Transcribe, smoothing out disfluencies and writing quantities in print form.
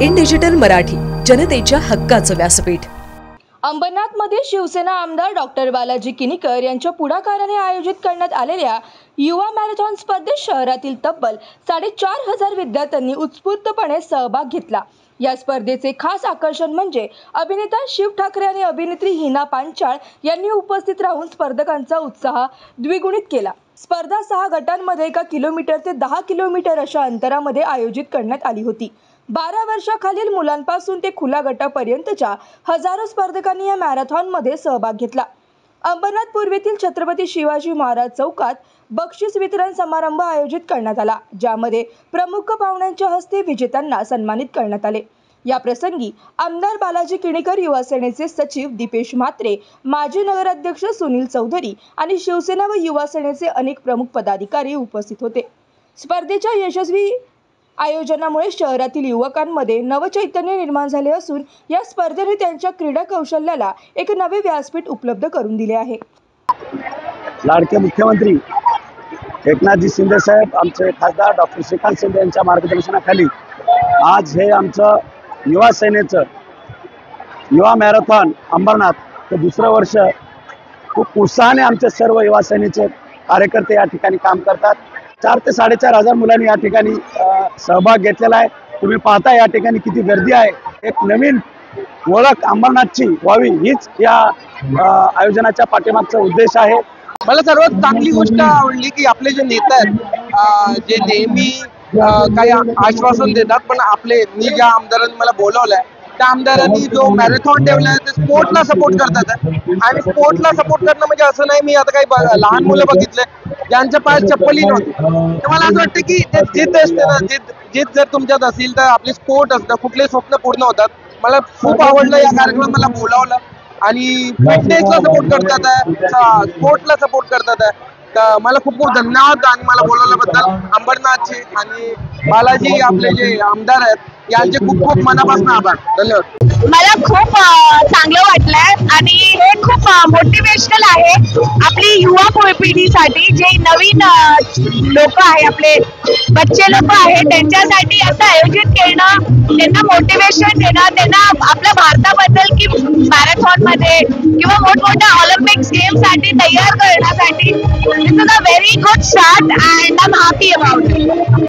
In digital Marathi, जनतेच्या हक्काचं व्यासपीठ। अंबरनाथमध्ये शिवसेना आमदार डॉक्टर बालाजी किनीकर यांच्या पुढाकाराने आयोजित करण्यात आलेल्या युवा मॅरेथॉन स्पर्धेत शहरातील तब्बल 4,500 विद्यार्थ्यांनी उत्स्फूर्तपणे सहभाग घेतला। या स्पर्धेचे खास आकर्षण म्हणजे अभिनेता शिव ठाकरे आणि अभिनेत्री हिना पांचाळ यांनी उपस्थित राहून स्पर्धकांचा उत्साह द्विगुणित केला। स्पर्धा 6 गटांमध्ये 1 किलोमीटर ते 10 किलोमीटर अशा अंतरामध्ये आयोजित करण्यात आली होती। 12 वर्षाखालील मुलांपासून ते खुल्या गटापर्यंतच्या हजारो स्पर्धकांनी या मॅरेथॉनमध्ये सहभाग घेतला। अंबरनाथ पूर्वेतील छत्रपती शिवाजी महाराज चौकात बक्षीस वितरण समारंभ आयोजित करण्यात आला, ज्यामध्ये प्रमुख पाहुण्यांच्या हस्ते विजेत्यांना सन्मानित करण्यात आले। या प्रसंगी आमदार बालाजी किनीकर, युवा सेनेचे सचिव दीपेश म्हात्रे, माजी नगराध्यक्ष सुनील चौधरी आणि शिवसेना व युवा सेनेचे अनेक प्रमुख पदाधिकारी उपस्थित होते। स्पर्धेच्या यशस्वी आयोजनामुळे शहरातील युवकांमध्ये नवचैतन्य निर्माण झाले असून या स्पर्धेने त्यांच्या क्रीडा कौशल्याला एक नवे व्यासपीठ उपलब्ध करून दिले आहे। लाडके मुख्यमंत्री एकनाथजी शिंदे साहेब, आमचे खासदार डॉक्टर श्रीकांत शिंदे यांच्या मार्गदर्शनाखाली आज हे आमचं युवा सेनेचं युवा मॅरेथॉन अंबरनाथ हे दुसरं वर्ष खूप उत्साहाने आमचे सर्व युवा सेनेचे कार्यकर्ते या ठिकाणी काम करतात। 4 ते 4,500 मुलांनी या ठिकाणी सहभाग घेतलेला आहे। तुम्ही पाहता या ठिकाणी किती गर्दी आहे। एक नवीन ओळख अंबरनाथची व्हावी हीच या आयोजनाच्या पाठीमागचा उद्देश आहे। मला सर्वात चांगली गोष्ट आवडली की आपले जे नेते आहेत जे नेहमी काही आश्वासन देतात, पण मी ज्या आमदारांनी मला बोलवलंय त्या आमदारांनी जो मॅरेथॉन ठेवलाय ते स्पोर्टला सपोर्ट करतात आणि स्पोर्टला सपोर्ट करणं म्हणजे असं नाही मी आता काही लहान मुलं बघितले ज्यांच्या पायात चप्पलही नव्हती। तर मला असं वाटतं की ते जिद्द असते ना, जिद्द जर तुमच्यात असेल तर आपले स्पोर्ट असतं, कुठले स्वप्न पूर्ण होतात। मला खूप आवडलं या कार्यक्रमात मला बोलावलं आणि फिटनेसला सपोर्ट करतात, स्पोर्टला सपोर्ट करतात। तर मला खूप खूप धन्यवाद आणि मला बोलवल्याबद्दल अंबरनाथचे आणि बालाजी आपले जे आमदार आहेत यांचे खूप खूप मनापासून आभार। धन्यवाद। मला खूप चांगलं वाटलंय आणि हे खूप मोटिवेशनल आहे आपली युवा पिढीसाठी। जे नवीन लोक आहे, आपले बच्चे लोक आहे, त्यांच्यासाठी असं आयोजित करणं, त्यांना मोटिवेशन देणं, त्यांना आपल्या भारताबद्दल की मॅरेथॉन मध्ये किंवा मोठमोठ्या ऑलिम्पिक्स गेम साठी तयार करण्यासाठी it's a very good start and I am happy about it.